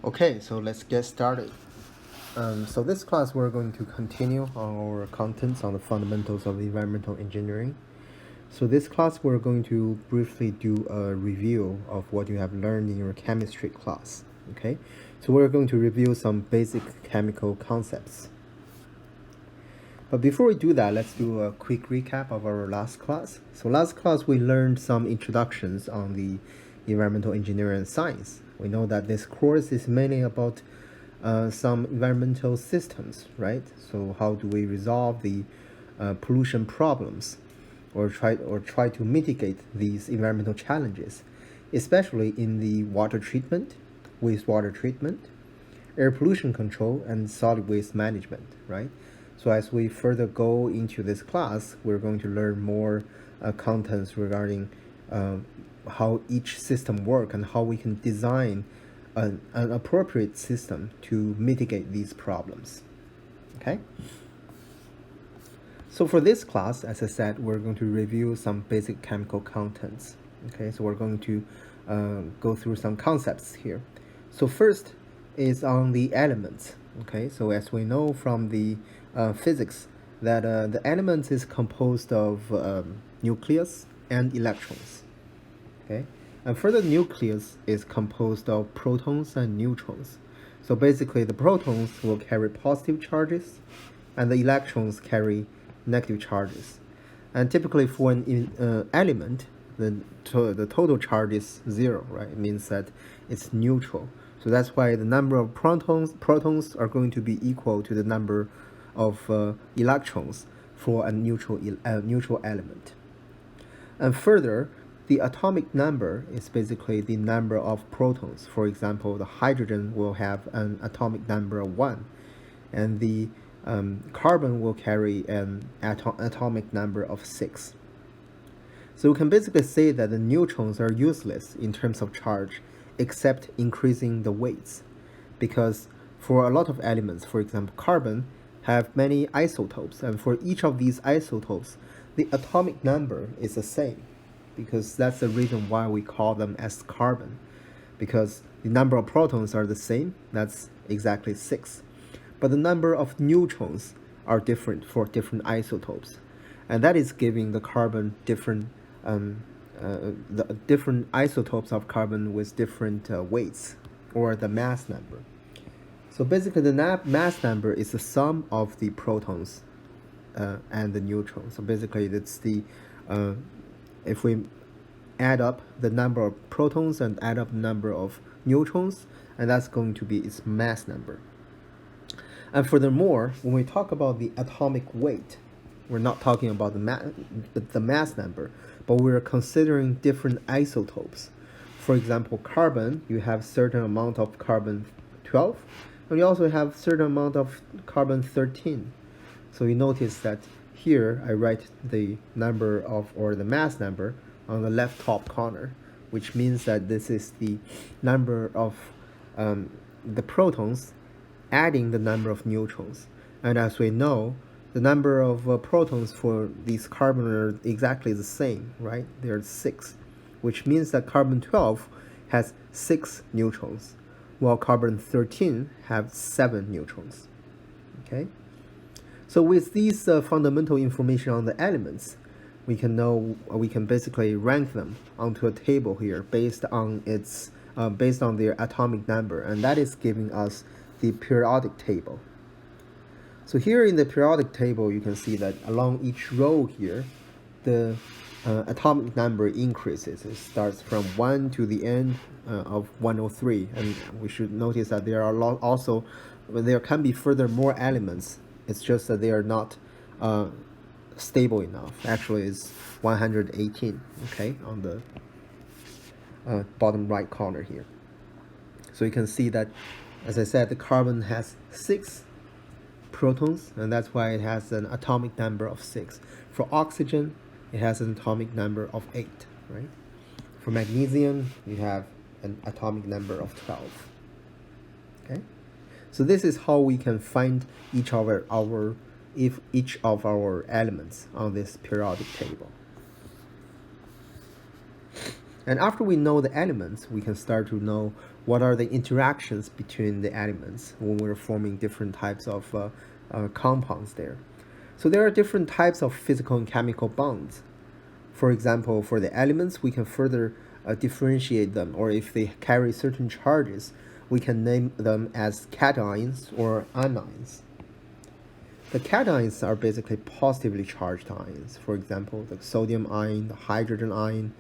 Okay, so let's get started. So this class we're going to continue on our contents on the fundamentals of environmental engineering. So this class we're going to briefly do a review of what you have learned in your chemistry class. Okay, so we're going to review some basic chemical concepts. But before we do that, let's do a quick recap of our last class. So last class we learned some introductions on the environmental engineering and science. We know that this course is mainly about some environmental systems, right? So how do we resolve the pollution problems, or try to mitigate these environmental challenges, especially in the water treatment, wastewater treatment, air pollution control, and solid waste management, right? So as we further go into this class, we're going to learn more contents regarding how each system works and how we can design an appropriate system to mitigate these problems. Okay? So for this class, as I said, we're going to review some basic chemical contents. Okay, so we're going to go through some concepts here. So first is on the elements. Okay, so as we know from the physics that the element is composed of nucleus and electrons. Okay, and further, nucleus is composed of protons and neutrons. So basically, the protons will carry positive charges, and the electrons carry negative charges. And typically, for an element, the total charge is zero, right? It means that it's neutral. So that's why the number of protons are going to be equal to the number of electrons for a neutral element. And further, the atomic number is basically the number of protons. For example, the hydrogen will have an atomic number of 1, and the carbon will carry an atomic number of 6. So we can basically say that the neutrons are useless in terms of charge, except increasing the weights, because for a lot of elements, for example, carbon, have many isotopes, and for each of these isotopes, the atomic number is the same, because that's the reason why we call them as carbon, because the number of protons are the same, that's exactly 6. But the number of neutrons are different for different isotopes, and that is giving the carbon different the different isotopes of carbon with different weights, or the mass number. So basically, the mass number is the sum of the protons and the neutrons. So basically, it's the if we add up the number of protons and add up the number of neutrons, and that's going to be its mass number. And furthermore, when we talk about the atomic weight, we're not talking about the mass number, but we're considering different isotopes. For example, carbon, you have certain amount of carbon 12, and you also have certain amount of carbon 13. So you notice that here I write the number of, or the mass number, on the left top corner, which means that this is the number of the protons adding the number of neutrons. And as we know, the number of protons for these carbon are exactly the same, right? They're 6, which means that carbon 12 has 6 neutrons, while carbon 13 have 7 neutrons. Okay? So with these fundamental information on the elements, we can basically rank them onto a table here based on their atomic number, and that is giving us the periodic table. So here in the periodic table, you can see that along each row here, the atomic number increases. It starts from 1 to the end of 103, and we should notice that there can be further more elements. It's just that they are not stable enough. Actually, it's 118, okay, on the bottom right corner here. So you can see that, as I said, the carbon has 6 protons, and that's why it has an atomic number of 6. For oxygen, it has an atomic number of 8, right? For magnesium, you have an atomic number of 12. Okay? So this is how we can find each of our elements on this periodic table. And after we know the elements, we can start to know what are the interactions between the elements when we're forming different types of compounds there. So there are different types of physical and chemical bonds. For example, for the elements, we can further differentiate them, or if they carry certain charges, we can name them as cations or anions. The cations are basically positively charged ions. For example, the sodium ion, the hydrogen ion,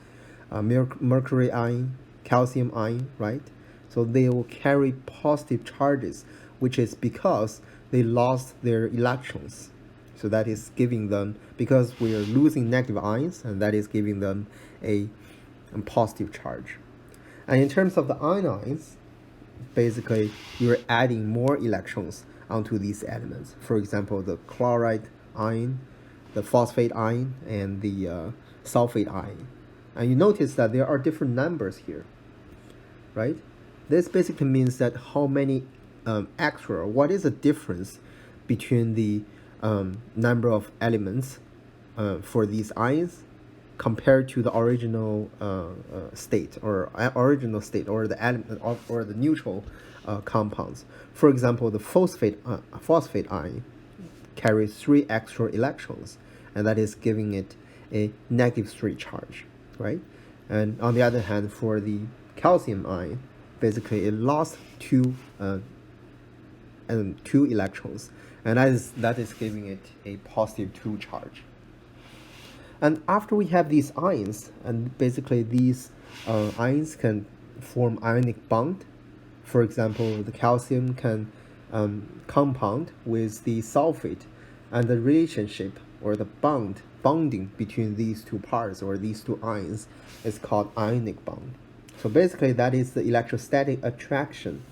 mercury ion, calcium ion, right? So they will carry positive charges, which is because they lost their electrons. So that is giving them, because we are losing negative ions, and that is giving them a positive charge. And in terms of the anions, basically you're adding more electrons onto these elements. For example, the chloride ion, the phosphate ion, and the sulfate ion. And you notice that there are different numbers here, right? This basically means that how many extra, what is the difference between the number of elements for these ions compared to the original state or the element or the neutral compounds. For example, the phosphate ion carries 3 extra electrons, and that is giving it a -3 charge, right? And on the other hand, for the calcium ion, basically it lost 2 electrons, and that is giving it a +2 charge. And after we have these ions, and basically these ions can form ionic bond. For example, the calcium can compound with the sulfate, and the relationship or the bonding between these two parts or these two ions is called ionic bond. So basically that is the electrostatic attraction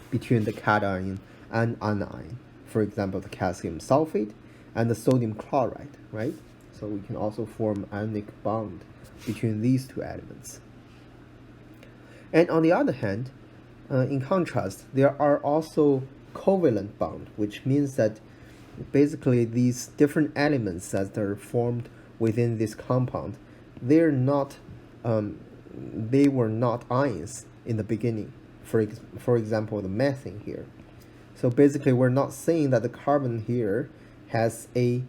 between the cation and anion. For example, the calcium sulfate and the sodium chloride, right? So we can also form ionic bond between these two elements. And on the other hand, in contrast, there are also covalent bond, which means that basically these different elements that are formed within this compound, they were not ions in the beginning. For example, the methane here. So basically, we're not saying that the carbon here has a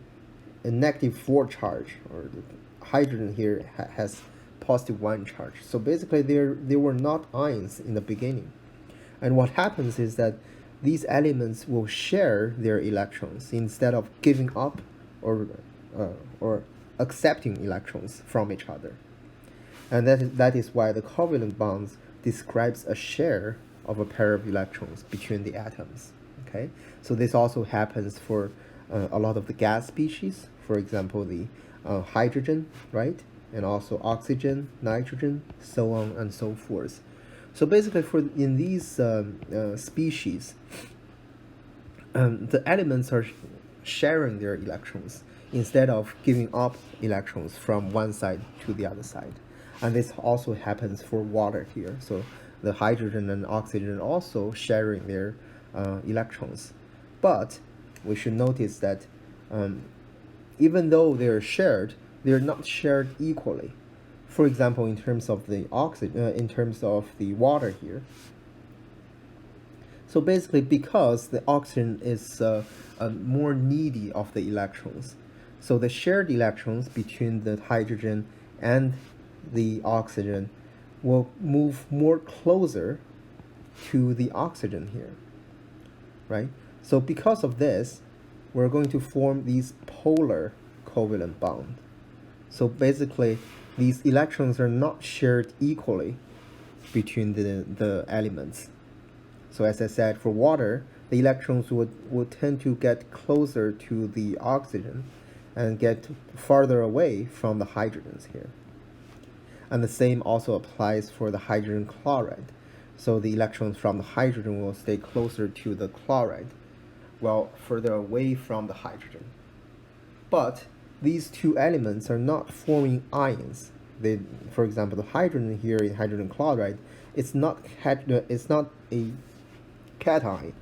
-4 charge, or the hydrogen here has +1 charge. So basically, they were not ions in the beginning. And what happens is that these elements will share their electrons instead of giving up or accepting electrons from each other. And that is why the covalent bonds describes a share of a pair of electrons between the atoms. Okay, so this also happens for a lot of the gas species. For example, the hydrogen, right, and also oxygen, nitrogen, so on and so forth. So basically, in these species, the elements are sharing their electrons instead of giving up electrons from one side to the other side. And this also happens for water here. So the hydrogen and oxygen also sharing their electrons. But we should notice that even though they're shared, they're not shared equally. For example, in terms of the in terms of the water here. So basically, because the oxygen is more needy of the electrons, so the shared electrons between the hydrogen and the oxygen will move more closer to the oxygen here, right? So because of this, we're going to form these polar covalent bond. So basically, these electrons are not shared equally between the elements. So as I said, for water, the electrons would tend to get closer to the oxygen and get farther away from the hydrogens here. And the same also applies for the hydrogen chloride. So the electrons from the hydrogen will stay closer to the chloride, while further away from the hydrogen. But these two elements are not forming ions. For example, the hydrogen here in hydrogen chloride, it's not a cation,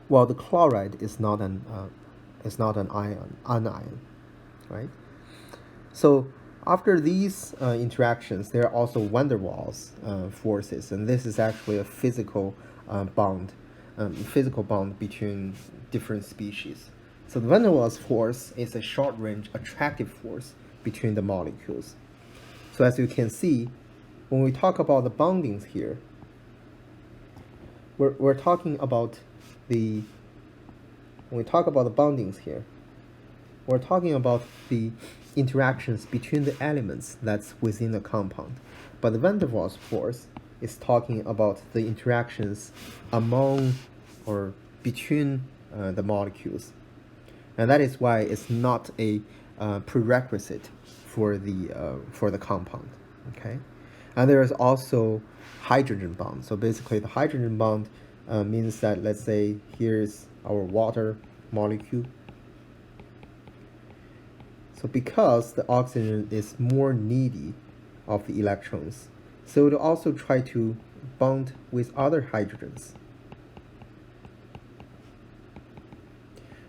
while the chloride is not an anion, right? So After these interactions, there are also van der Waals forces, and this is actually a physical bond between different species. So the van der Waals force is a short-range attractive force between the molecules. So as you can see, when we talk about the bondings here, we're talking about the when we talk about the bondings here, we're talking about the interactions between the elements that's within the compound. But the van der Waals force is talking about the interactions among or between the molecules. And that is why it's not a prerequisite for the compound. Okay, and there is also hydrogen bond. So basically, the hydrogen bond means that, let's say, here's our water molecule. So because the oxygen is more needy of the electrons, so it'll also try to bond with other hydrogens.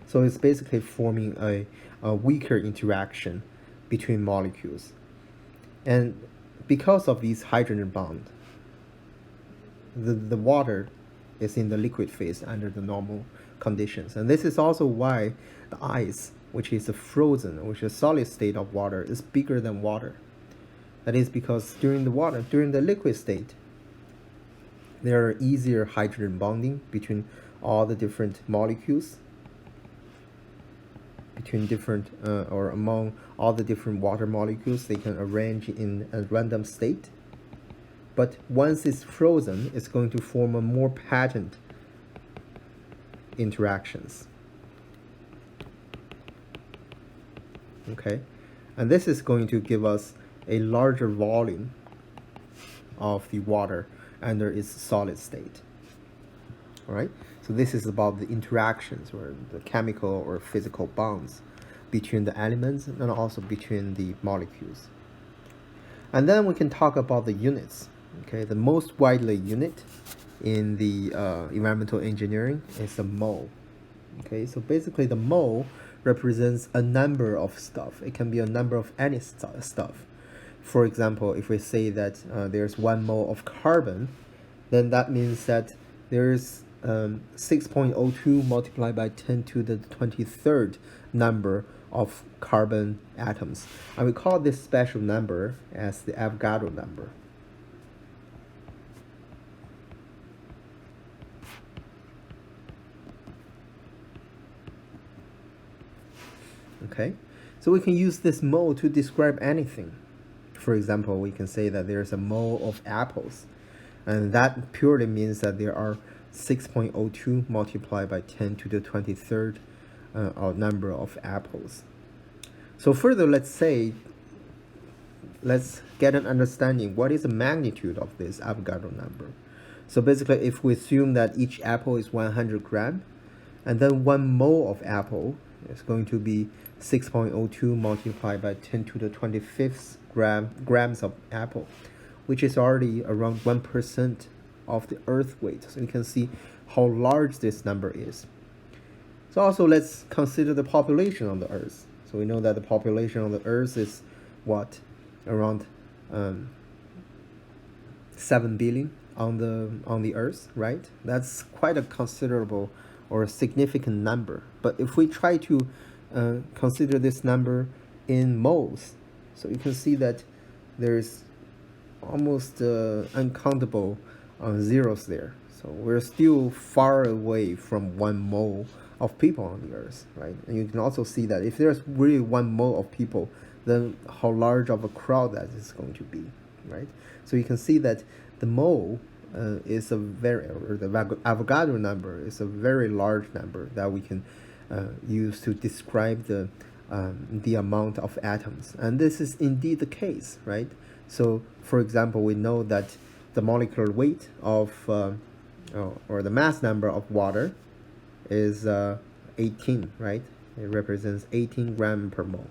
So it's basically forming a weaker interaction between molecules. And because of these hydrogen bond, the water is in the liquid phase under the normal conditions. And this is also why the ice, which is a frozen, which is a solid state of water, is bigger than water. That is because during the liquid state, there are easier hydrogen bonding between all the different molecules, between different or among all the different water molecules. They can arrange in a random state. But once it's frozen, it's going to form a more patterned interactions. Okay, and this is going to give us a larger volume of the water under its solid state. All right, so this is about the interactions or the chemical or physical bonds between the elements and also between the molecules. And then we can talk about the units. Okay, the most widely unit in the environmental engineering is the mole. Okay, so basically the mole represents a number of stuff. It can be a number of any stuff. For example, if we say that there's 1 mole of carbon, then that means that there's 6.02 multiplied by 10 to the 23rd number of carbon atoms. And we call this special number as the Avogadro number. Okay, so we can use this mole to describe anything. For example, we can say that there's a mole of apples, and that purely means that there are 6.02 multiplied by 10 to the 23rd number of apples. So further, let's get an understanding what is the magnitude of this Avogadro number. So basically, if we assume that each apple is 100 grams, and then 1 mole of apple is going to be 6.02 multiplied by 10 to the 25th grams of apple, which is already around 1% of the Earth weight. So you can see how large this number is. So also let's consider the population on the Earth. So we know that the population on the Earth is what? Around 7 billion on the Earth, right? That's quite a considerable or a significant number. But if we try to consider this number in moles, so you can see that there's almost uncountable zeros there. So we're still far away from 1 mole of people on the Earth, right? And you can also see that if there's really 1 mole of people, then how large of a crowd that is going to be, right? So you can see that the mole is a very, or the Avogadro number is a very large number that we can use to describe the amount of atoms. And this is indeed the case, right? So for example, we know that the molecular weight of or the mass number of water is 18, right? It represents 18 grams per mole.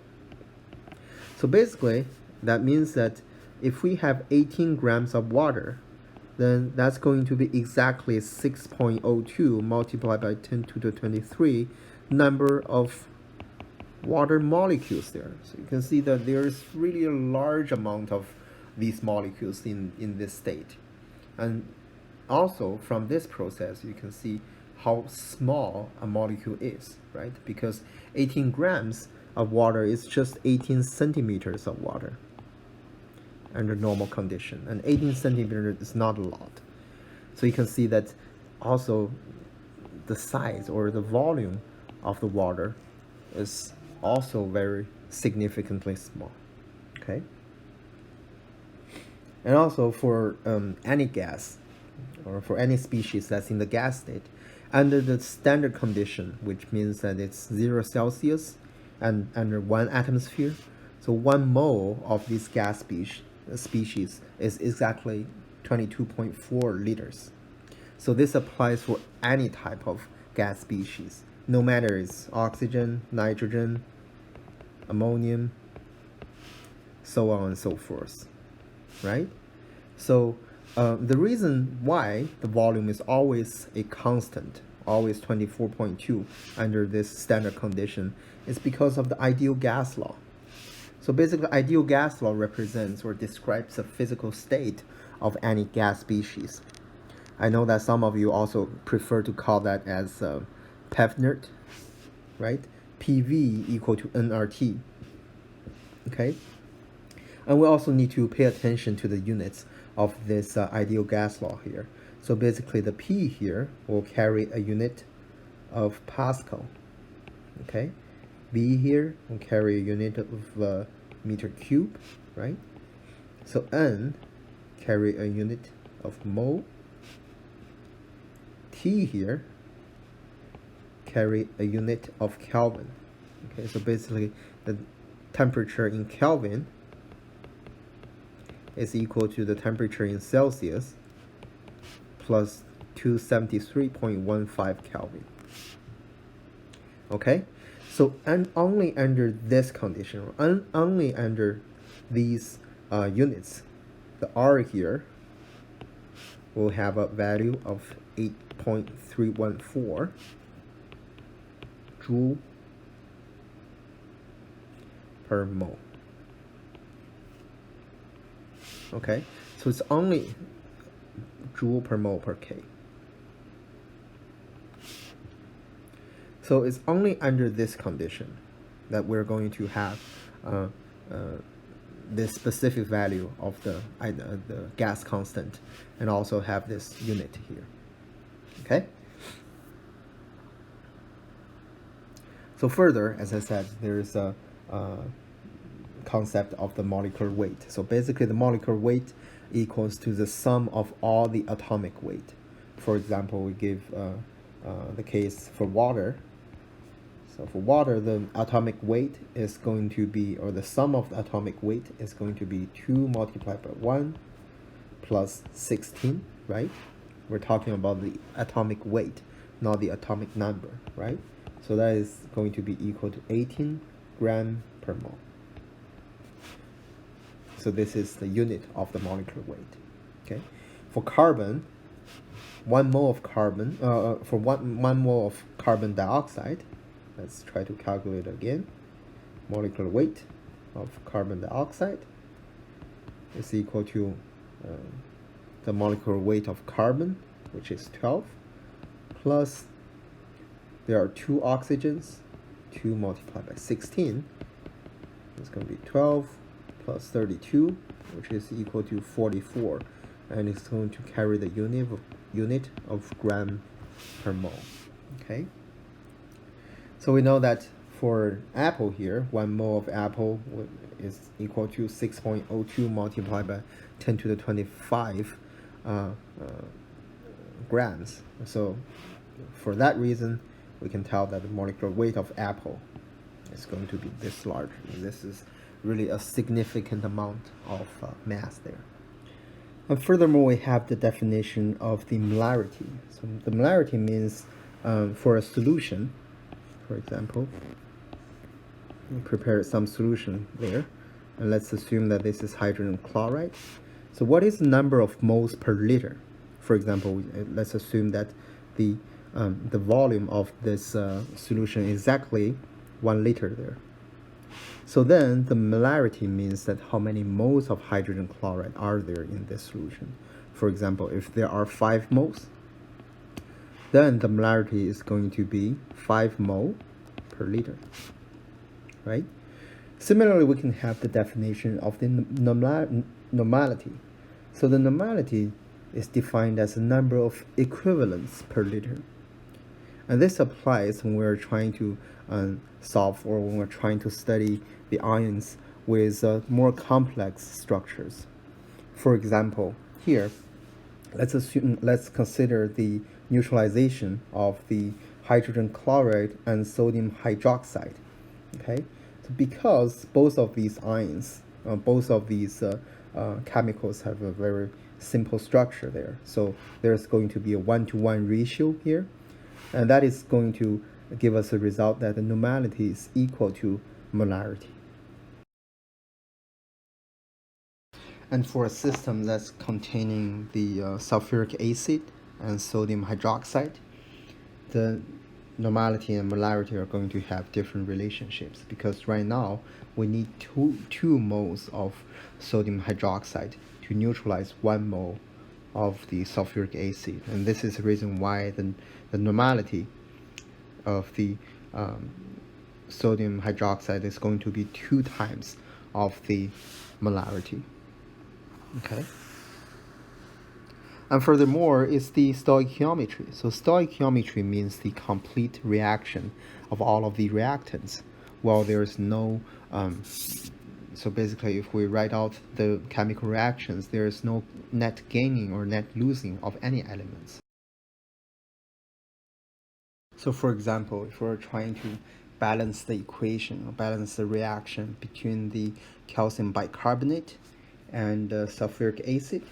So basically, that means that if we have 18 grams of water, then that's going to be exactly 6.02 multiplied by 10 to the 23 number of water molecules there. So you can see that there's really a large amount of these molecules in this state. And also from this process, you can see how small a molecule is, right? Because 18 grams of water is just 18 centimeters of water under normal condition. And 18 centimeters is not a lot. So you can see that also the size or the volume of the water is also very significantly small, okay? And also for any gas or for any species that's in the gas state, under the standard condition, which means that it's 0 Celsius and under 1 atmosphere, so 1 mole of this gas species is exactly 22.4 liters. So this applies for any type of gas species, no matter it's oxygen, nitrogen, ammonium, so on and so forth, right? So the reason why the volume is always a constant, always 24.2 under this standard condition, is because of the ideal gas law. So basically, ideal gas law represents or describes the physical state of any gas species. I know that some of you also prefer to call that as PEVNERT, right? PV equal to nRT, okay? And we also need to pay attention to the units of this ideal gas law here. So basically the P here will carry a unit of Pascal, okay? V here will carry a unit of meter cube, right? So N carry a unit of mole. T here carry a unit of Kelvin. Okay, so basically the temperature in Kelvin is equal to the temperature in Celsius plus 273.15 Kelvin. Okay, so and only under this condition, only under these units, the R here will have a value of 8.314 joule per mole. Okay, so it's only joule per mole per K. So it's only under this condition that we're going to have this specific value of the gas constant, and also have this unit here. Okay. So further, as I said, there is a concept of the molecular weight. So basically, the molecular weight equals to the sum of all the atomic weight. For example, we give the case for water. So for water, the atomic weight is going to be, or the sum of the atomic weight is going to be 2 multiplied by 1 plus 16, right? We're talking about the atomic weight, not the atomic number, right? So that is going to be equal to 18 gram per mole. So this is the unit of the molecular weight, okay? For carbon, 1 mole of carbon, for one mole of carbon dioxide, let's try to calculate again. Molecular weight of carbon dioxide is equal to the molecular weight of carbon, which is 12, plus there are 2 oxygens, 2 multiplied by 16. It's going to be 12 plus 32, which is equal to 44, and it's going to carry the unit of gram per mole. Okay. So we know that for apple here, 1 mole of apple is equal to 6.02 multiplied by 10 to the 25 grams. So for that reason, we can tell that the molecular weight of apple is going to be this large. And this is really a significant amount of mass there. And furthermore, we have the definition of the molarity. So the molarity means for a solution, for example, we prepare some solution there, and let's assume that this is hydrogen chloride. So what is the number of moles per liter? For example, let's assume that the volume of this solution is exactly 1 liter there. So then the molarity means that how many moles of hydrogen chloride are there in this solution. For example, if there are 5 moles, then the molarity is going to be 5 mole per liter, right? Similarly, we can have the definition of the normality. So the normality is defined as the number of equivalents per liter. And this applies when we're trying to solve or when we're trying to study the ions with more complex structures. For example, here, let's consider the neutralization of the hydrogen chloride and sodium hydroxide. Okay, so because both of these ions, both of these chemicals have a very simple structure there, so there's going to be a 1-to-1 ratio here, and that is going to give us a result that the normality is equal to molarity. And for a system that's containing the sulfuric acid and sodium hydroxide, the normality and molarity are going to have different relationships, because right now we need two moles of sodium hydroxide to neutralize 1 mole of the sulfuric acid, and this is the reason why the normality of the sodium hydroxide is going to be 2 times of the molarity. Okay. And furthermore, it's the stoichiometry. So stoichiometry means the complete reaction of all of the reactants. Well, there's no, so basically if we write out the chemical reactions, there is no net gaining or net losing of any elements. So for example, if we're trying to balance the equation or balance the reaction between the calcium bicarbonate and sulfuric acid,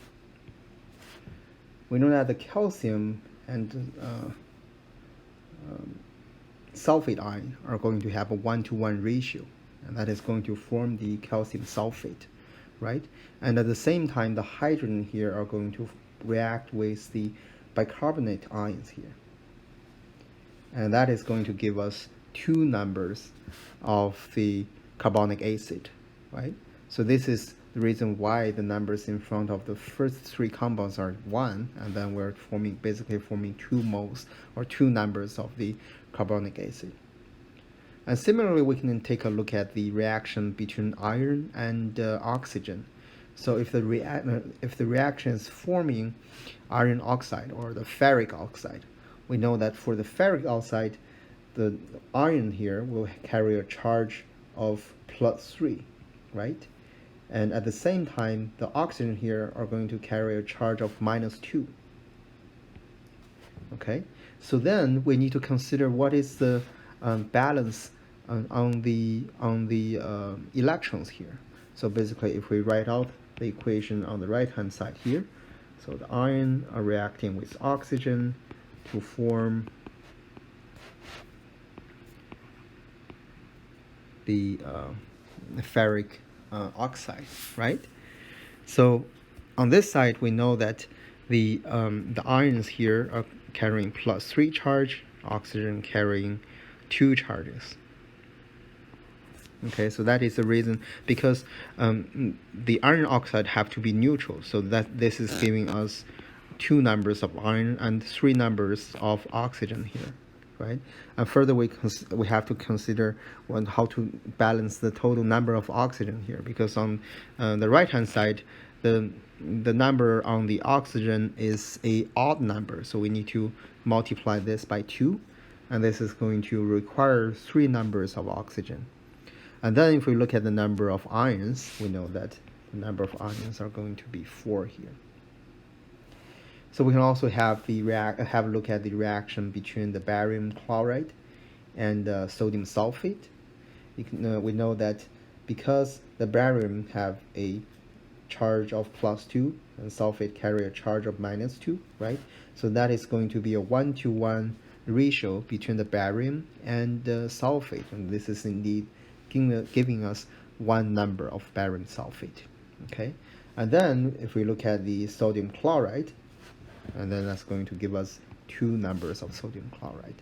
we know that the calcium and sulfate ion are going to have a 1-to-1 ratio, and that is going to form the calcium sulfate, right? And at the same time, the hydrogen here are going to react with the bicarbonate ions here, and that is going to give us 2 numbers of the carbonic acid, right? So this is the reason why the numbers in front of the first 3 compounds are 1, and then we're basically forming 2 moles or 2 numbers of the carbonic acid. And similarly, we can take a look at the reaction between iron and oxygen. So if the reaction is forming iron oxide or the ferric oxide, we know that for the ferric oxide, the iron here will carry a charge of +3, right? And at the same time, the oxygen here are going to carry a charge of -2. Okay, so then we need to consider what is the balance on the electrons here. So basically, if we write out the equation on the right-hand side here, so the iron are reacting with oxygen to form the ferric oxide, right? So on this side, we know that the ions here are carrying +3 charge, oxygen carrying 2 charges. Okay, so that is the reason, because the iron oxide have to be neutral, so that this is giving us 2 numbers of iron and 3 numbers of oxygen here, right? And further, we have to consider how to balance the total number of oxygen here, because on the right-hand side, the number on the oxygen is a odd number, so we need to multiply this by 2, and this is going to require 3 numbers of oxygen. And then if we look at the number of ions, we know that the number of ions are going to be 4 here. So we can also have a look at the reaction between the barium chloride and sodium sulfate. We know that because the barium have a charge of +2 and sulfate carry a charge of -2, right? So that is going to be a 1-to-1 ratio between the barium and sulfate, and this is indeed giving us 1 number of barium sulfate. Okay, and then if we look at the sodium chloride, and then that's going to give us 2 numbers of sodium chloride.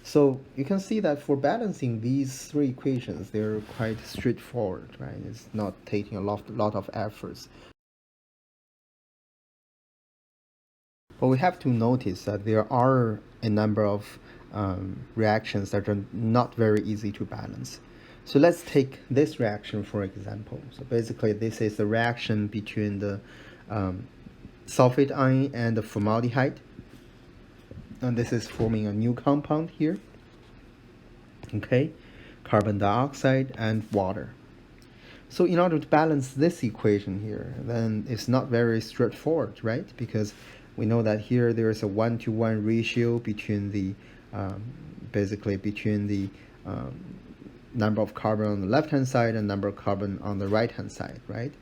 So you can see that for balancing these three equations, they're quite straightforward, right? It's not taking a lot of efforts. But we have to notice that there are a number of reactions that are not very easy to balance. So let's take this reaction for example. So basically this is the reaction between the sulfate ion and the formaldehyde. And this is forming a new compound here. Okay, carbon dioxide and water. So in order to balance this equation here, then it's not very straightforward, right? Because we know that here there is a 1-to-1 ratio between the basically between the number of carbon on the left-hand side and number of carbon on the right-hand side, right?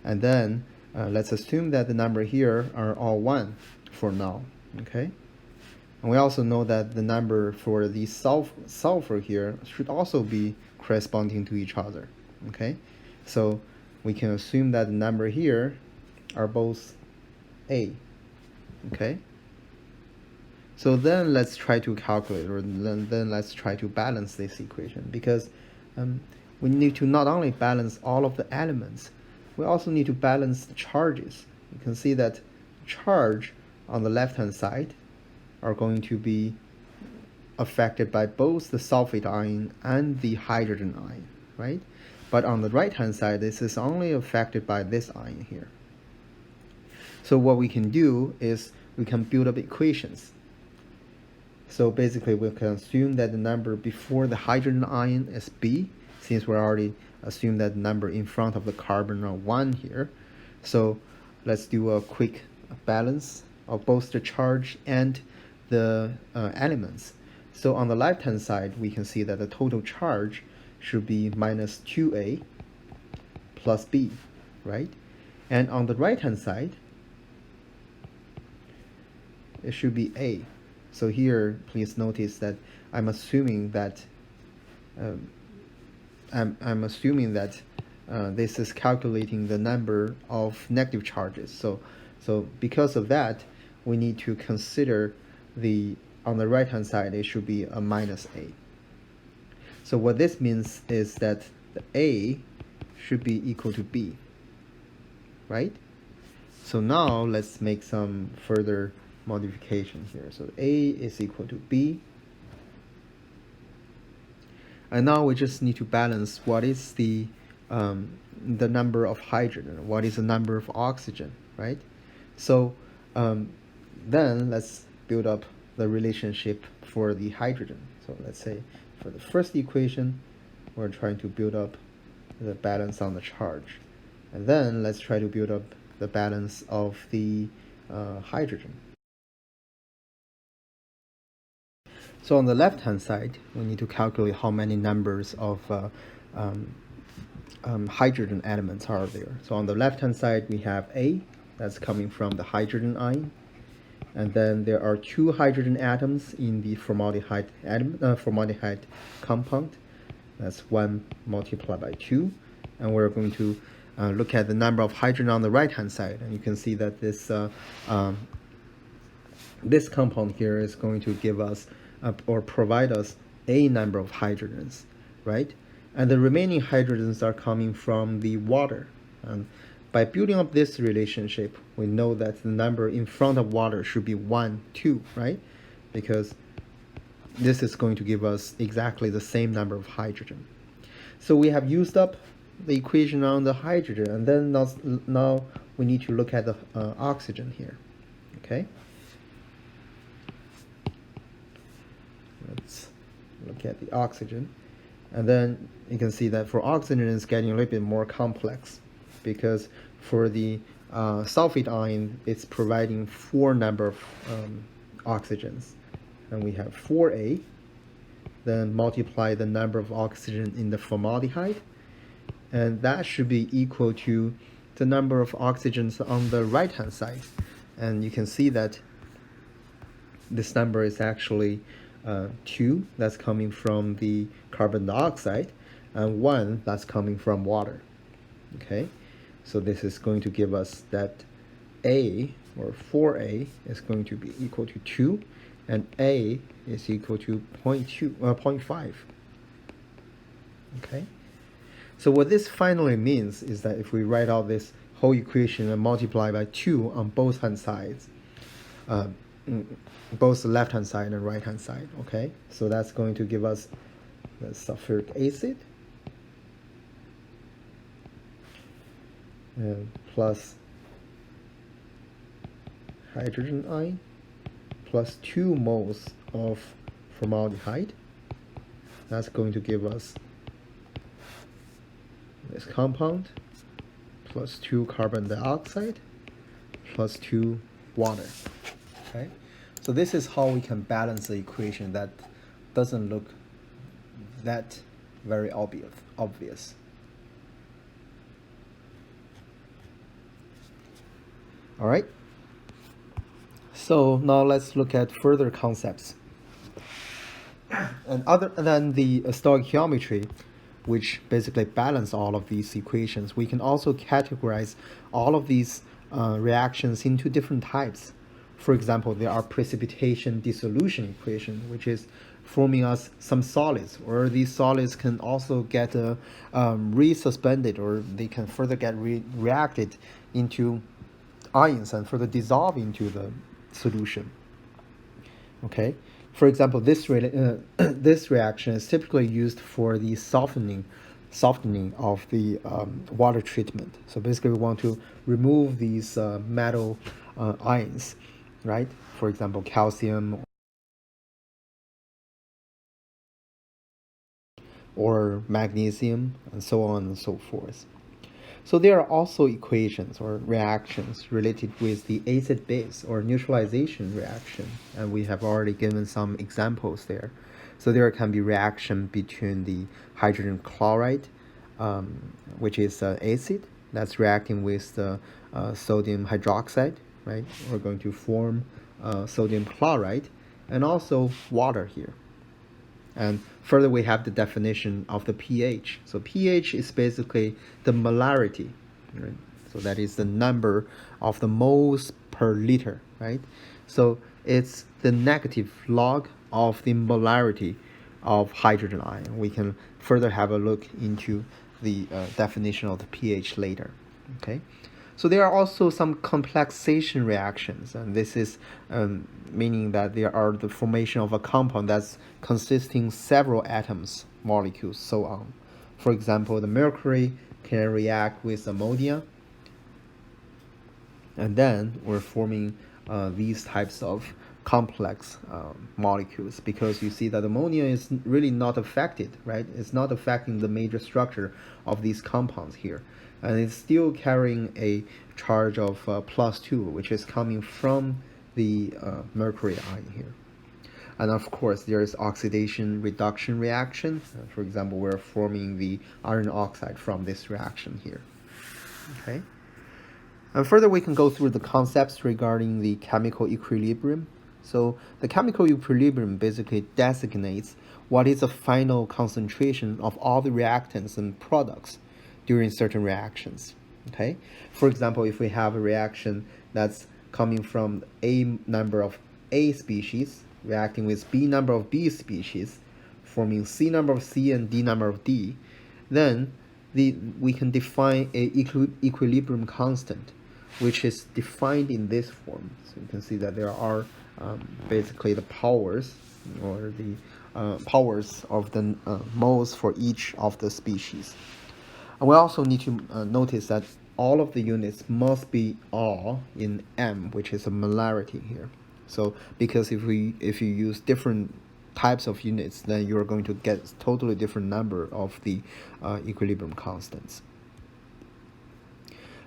And then let's assume that the number here are all 1 for now, okay? And we also know that the number for the sulfur here should also be corresponding to each other, okay? So we can assume that the number here are both A, okay? So then let's try to calculate, or then let's try to balance this equation, because we need to not only balance all of the elements, we also need to balance the charges. You can see that charge on the left-hand side are going to be affected by both the sulfate ion and the hydrogen ion, right? But on the right-hand side, this is only affected by this ion here. So what we can do is we can build up equations. So basically, we can assume that the number before the hydrogen ion is B, since we already assumed that the number in front of the carbon are 1 here. So let's do a quick balance of both the charge and the elements. So on the left-hand side, we can see that the total charge should be minus 2A plus B, right? And on the right-hand side, it should be A. So here, please notice that I'm assuming that this is calculating the number of negative charges. So because of that, we need to consider on the right-hand side, it should be a minus A. So what this means is that the A should be equal to B, right? So now let's make some further modification here. So A is equal to B. And now we just need to balance what is the number of hydrogen, what is the number of oxygen, right? So then let's build up the relationship for the hydrogen. So let's say for the first equation, we're trying to build up the balance on the charge. And then let's try to build up the balance of the hydrogen. So on the left-hand side, we need to calculate how many numbers of hydrogen elements are there. So on the left-hand side, we have A, that's coming from the hydrogen ion. And then there are 2 hydrogen atoms in the formaldehyde compound. That's 1 multiplied by 2. And we're going to look at the number of hydrogen on the right-hand side. And you can see that this compound here is going to give us or provide us a number of hydrogens, right? And the remaining hydrogens are coming from the water. And by building up this relationship, we know that the number in front of water should be 1, 2, right? Because this is going to give us exactly the same number of hydrogen. So we have used up the equation on the hydrogen, and then now we need to look at the oxygen here, okay? Let's look at the oxygen. And then you can see that for oxygen, it's getting a little bit more complex, because for the sulfate ion, it's providing 4 number of oxygens. And we have 4A, then multiply the number of oxygen in the formaldehyde, and that should be equal to the number of oxygens on the right-hand side. And you can see that this number is actually 2, that's coming from the carbon dioxide, and 1 that's coming from water. Okay, so this is going to give us that A, or 4A, is going to be equal to 2, and A is equal to 0.5. Okay, so what this finally means is that if we write out this whole equation and multiply by 2 on both hand sides, uh, both the left hand side and right hand side, okay, so that's going to give us the sulfuric acid plus hydrogen ion plus 2 moles of formaldehyde. That's going to give us this compound plus 2 carbon dioxide plus 2 water. Okay, so this is how we can balance the equation that doesn't look that very obvious. All right, so now let's look at further concepts. And other than the stoichiometry, which basically balance all of these equations, we can also categorize all of these reactions into different types. For example, there are precipitation dissolution equation, which is forming us some solids, or these solids can also get resuspended, or they can further get reacted into ions and further dissolve into the solution. Okay, for example, this this reaction is typically used for the softening of the water treatment. So basically, we want to remove these metal ions, right? For example, calcium or magnesium, and so on and so forth. So there are also equations or reactions related with the acid-base or neutralization reaction, and we have already given some examples there. So there can be reaction between the hydrogen chloride, which is acid, that's reacting with the sodium hydroxide, right? We're going to form sodium chloride, and also water here. And further, we have the definition of the pH. So pH is basically the molarity, right? So that is the number of the moles per liter, right? So it's the negative log of the molarity of hydrogen ion. We can further have a look into the definition of the pH later, okay? So there are also some complexation reactions, and this is meaning that there are the formation of a compound that's consisting several atoms, molecules, so on. For example, the mercury can react with ammonia, and then we're forming these types of complex molecules, because you see that ammonia is really not affected, right? It's not affecting the major structure of these compounds here, and it's still carrying a charge of +2, which is coming from the mercury ion here. And of course, there is oxidation reduction reaction. For example, we're forming the iron oxide from this reaction here. Okay. And further, we can go through the concepts regarding the chemical equilibrium. So the chemical equilibrium basically designates what is the final concentration of all the reactants and products during certain reactions. Okay, for example, if we have a reaction that's coming from A number of A species reacting with B number of B species, forming C number of C and D number of D, then we can define a equilibrium constant, which is defined in this form. So you can see that there are basically the powers, or the powers of the moles for each of the species. And we also need to notice that all of the units must be all in m, which is a molarity here. So because if you use different types of units, then you're going to get totally different number of the equilibrium constants.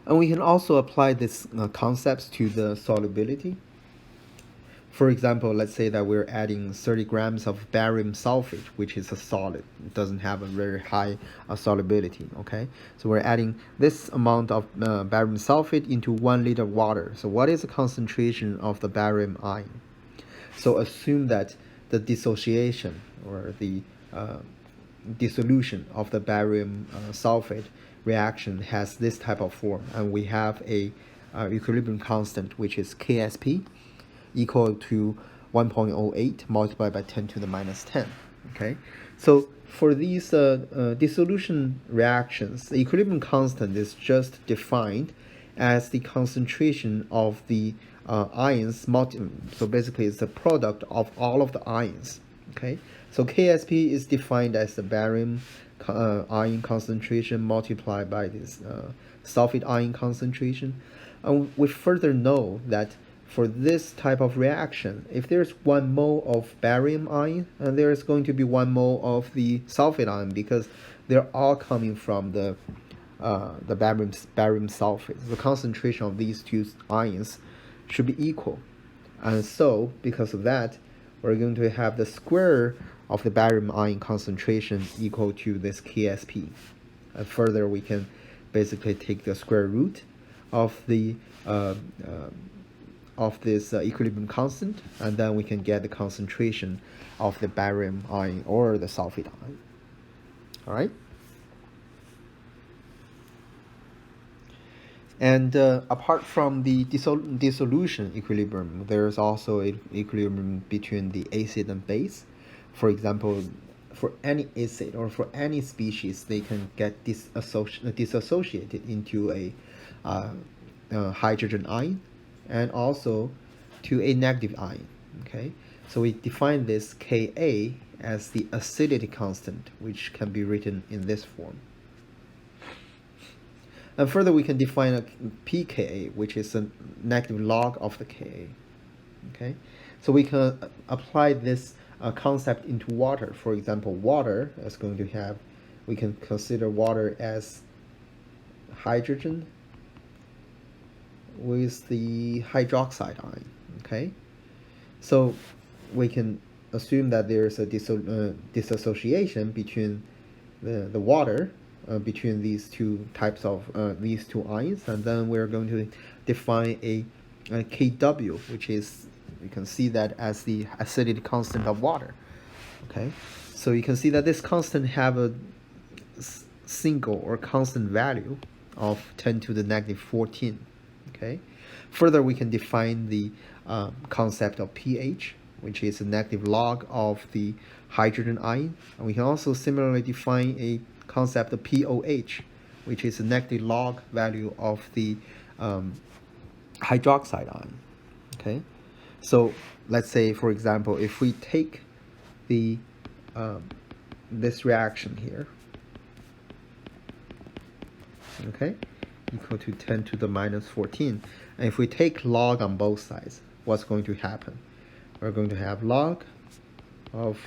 And we can also apply this concepts to the solubility. For example, let's say that we're adding 30 grams of barium sulfate, which is a solid. It doesn't have a very high solubility, okay? So we're adding this amount of barium sulfate into 1 liter of water. So what is the concentration of the barium ion? So assume that the dissociation, or the dissolution of the barium sulfate reaction has this type of form, and we have a equilibrium constant, which is Ksp, equal to 1.08 multiplied by 10 to the minus 10. Okay, so for these dissolution reactions, the equilibrium constant is just defined as the concentration of the ions. So basically, it's the product of all of the ions. Okay, so KSP is defined as the barium ion concentration multiplied by this sulfate ion concentration. And we further know that for this type of reaction, if there's 1 mole of barium ion, and there's going to be 1 mole of the sulfate ion, because they're all coming from the barium sulfate. The concentration of these two ions should be equal. And so, because of that, we're going to have the square of the barium ion concentration equal to this KSP. And further, we can basically take the square root of the of this equilibrium constant, and then we can get the concentration of the barium ion or the sulfate ion. All right. And apart from the dissolution equilibrium, there's also an equilibrium between the acid and base. For example, for any acid or for any species, they can get disassociated into a hydrogen ion and also to a negative ion. Okay, so we define this Ka as the acidity constant, which can be written in this form. And further, we can define a pKa, which is a negative log of the Ka. Okay, so we can apply this concept into water. For example, water is going to have, we can consider water as hydrogen with the hydroxide ion. Okay, so we can assume that there's a disassociation between the water between these two types of these two ions, and then we're going to define a Kw, which is, you can see that as the acidity constant of water. Okay, so you can see that this constant have a single or constant value of 10 to the negative 14. Okay, further we can define the concept of pH, which is a negative log of the hydrogen ion, and we can also similarly define a concept of pOH, which is a negative log value of the hydroxide ion. Okay, so let's say, for example, if we take the this reaction here, okay, equal to 10 to the minus 14, and if we take log on both sides, what's going to happen? We're going to have log of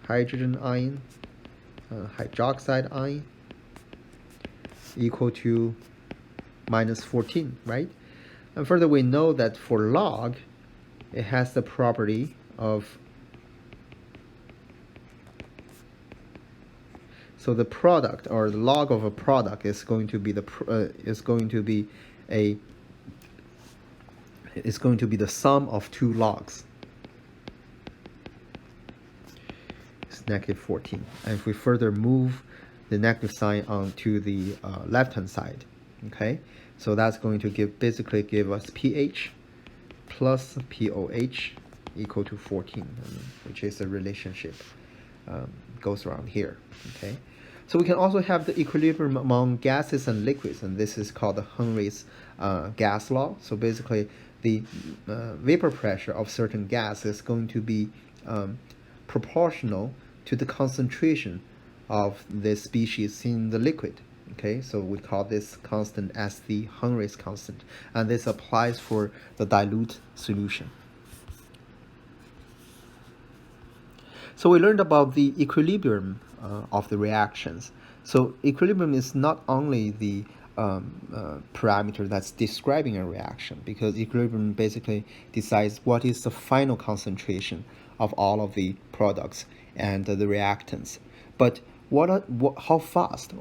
hydrogen ion, hydroxide ion, equal to minus 14, right? And further, we know that for log, it has the property of, so the product or the log of a product is going to be the the sum of two logs. It's negative 14. And if we further move the negative sign onto the left-hand side, okay, so that's going to basically give us pH plus pOH equal to 14, which is a relationship goes around here. Okay, so we can also have the equilibrium among gases and liquids, and this is called the Henry's gas law. So basically, the vapor pressure of certain gas is going to be proportional to the concentration of the species in the liquid. Okay, so we call this constant as the Henry's constant, and this applies for the dilute solution. So we learned about the equilibrium of the reactions. So equilibrium is not only the parameter that's describing a reaction, because equilibrium basically decides what is the final concentration of all of the products and the reactants. But how fast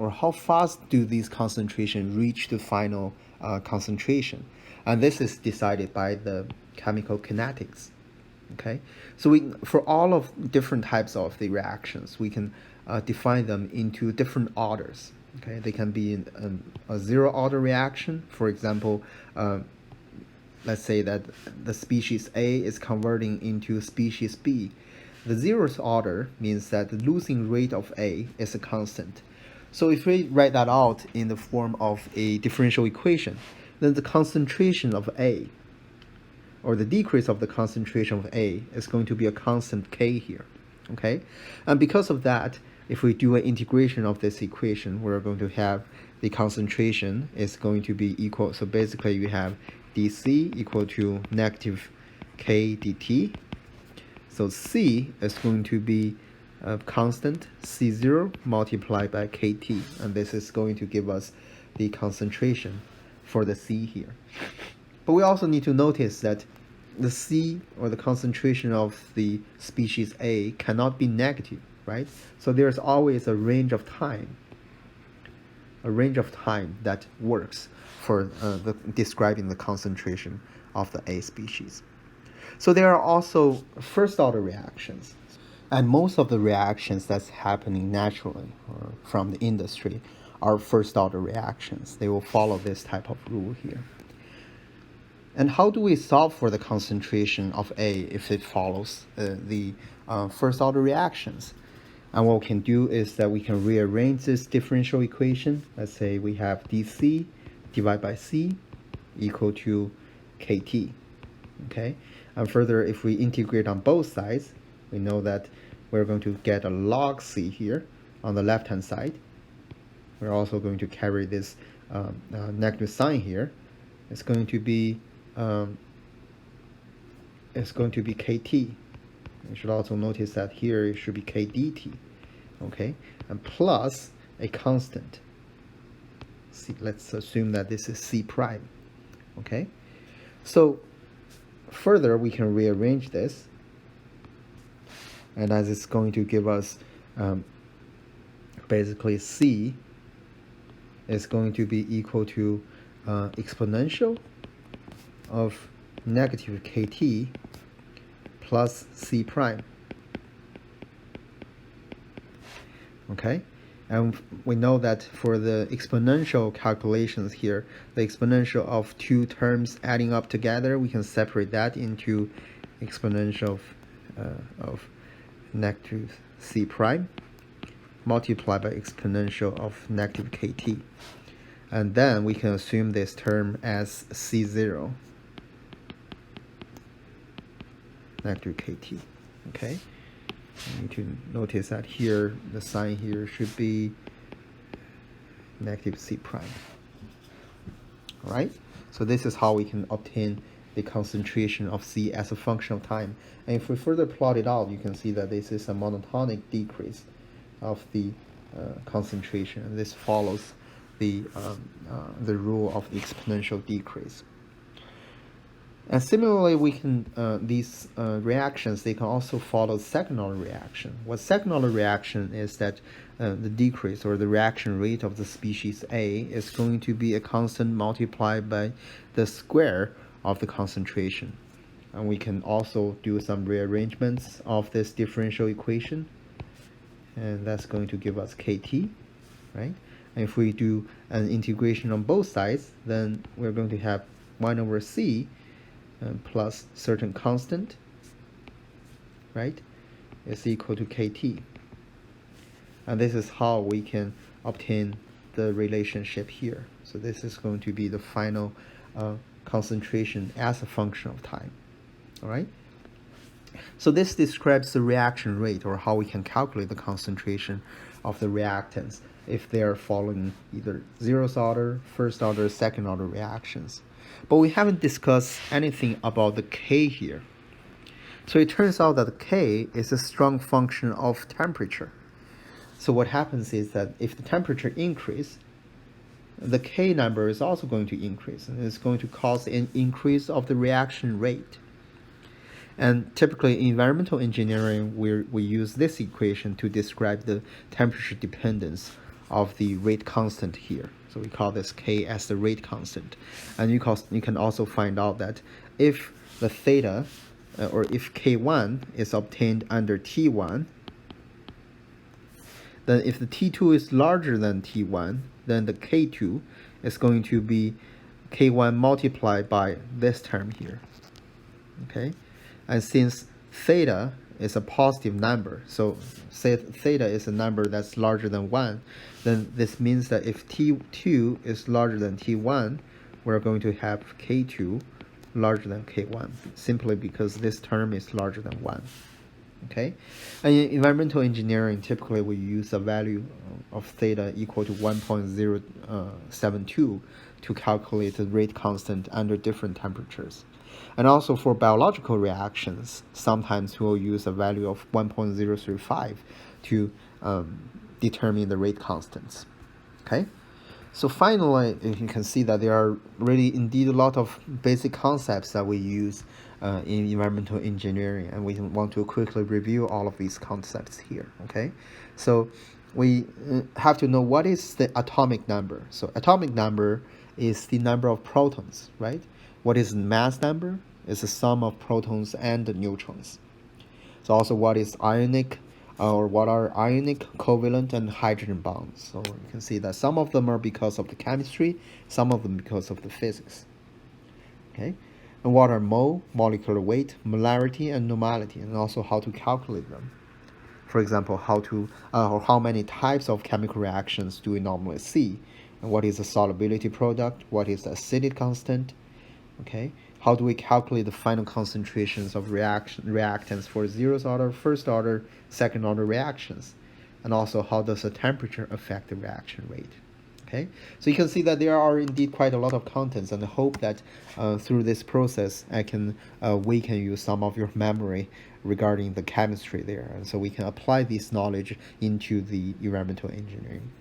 do these concentrations reach the final concentration? And this is decided by the chemical kinetics. Okay, so for all of different types of the reactions, we can define them into different orders. Okay, they can be in a zero order reaction. For example, let's say that the species A is converting into species B. The zeroth order means that the losing rate of A is a constant. So if we write that out in the form of a differential equation, then the concentration of A, or the decrease of the concentration of A, is going to be a constant K here. Okay? And because of that, if we do an integration of this equation, we're going to have the concentration is going to be equal. So basically you have dC equal to negative K dt. So C is going to be a constant C0 multiplied by KT. And this is going to give us the concentration for the C here. But we also need to notice that the C, or the concentration of the species A, cannot be negative, right? So there's always a range of time that works for describing the concentration of the A species. So there are also first order reactions, and most of the reactions that's happening naturally or from the industry are first order reactions. They will follow this type of rule here. And how do we solve for the concentration of A if it follows the first order reactions? And what we can do is that we can rearrange this differential equation. Let's say we have dC divided by C equal to KT. Okay? And further, if we integrate on both sides, we know that we're going to get a log C here on the left-hand side. We're also going to carry this negative sign here. It's going to be KT. You should also notice that here it should be K dt, okay, and plus a constant. C, let's assume that this is C prime, okay. So further, we can rearrange this, and as it's going to give us basically C is going to be equal to exponential of negative KT plus C prime. Okay, and we know that for the exponential calculations here, the exponential of two terms adding up together, we can separate that into exponential of negative C prime multiplied by exponential of negative KT. And then we can assume this term as C0 negative KT. Okay, you need to notice that here the sign here should be negative C prime. All right, so this is how we can obtain the concentration of C as a function of time. And if we further plot it out, you can see that this is a monotonic decrease of the concentration, and this follows the rule of the exponential decrease. And similarly, we can these reactions, they can also follow second order reaction. What second order reaction is that the decrease or the reaction rate of the species A is going to be a constant multiplied by the square of the concentration. And we can also do some rearrangements of this differential equation, and that's going to give us KT, right? And if we do an integration on both sides, then we're going to have 1 over C plus certain constant, right, is equal to KT. And this is how we can obtain the relationship here. So this is going to be the final concentration as a function of time. All right. So this describes the reaction rate, or how we can calculate the concentration of the reactants if they are following either zeroth order, first order, second order reactions. But we haven't discussed anything about the K here. So it turns out that K is a strong function of temperature. So what happens is that if the temperature increases, the K number is also going to increase, and it's going to cause an increase of the reaction rate. And typically in environmental engineering, we use this equation to describe the temperature dependence of the rate constant here. So we call this K as the rate constant. And you can also find out that if the theta, or if K1 is obtained under T1, then if the T2 is larger than T1, then the K2 is going to be K1 multiplied by this term here. Okay, and since theta is a positive number, so say theta is a number that's larger than 1, then this means that if T2 is larger than T1, we're going to have K2 larger than K1, simply because this term is larger than 1. Okay, and in environmental engineering, typically we use a value of theta equal to 1.072 to calculate the rate constant under different temperatures. And also for biological reactions, sometimes we'll use a value of 1.035 to determine the rate constants. Okay, so finally, you can see that there are really indeed a lot of basic concepts that we use in environmental engineering, and we want to quickly review all of these concepts here. Okay, so we have to know what is the atomic number. So atomic number is the number of protons, right? What is mass number? Is the sum of protons and the neutrons. So also what is ionic, or what are ionic, covalent, and hydrogen bonds. So you can see that some of them are because of the chemistry, some of them because of the physics. Okay, and what are mole, molecular weight, molarity, and normality, and also how to calculate them. For example, how many types of chemical reactions do we normally see, and what is the solubility product, what is the acidity constant. Okay, how do we calculate the final concentrations of reactants for zeroth order, first order, second order reactions, and also how does the temperature affect the reaction rate. Okay, so you can see that there are indeed quite a lot of contents, and I hope that through this process I can weaken you some of your memory regarding the chemistry there, and so we can apply this knowledge into the environmental engineering.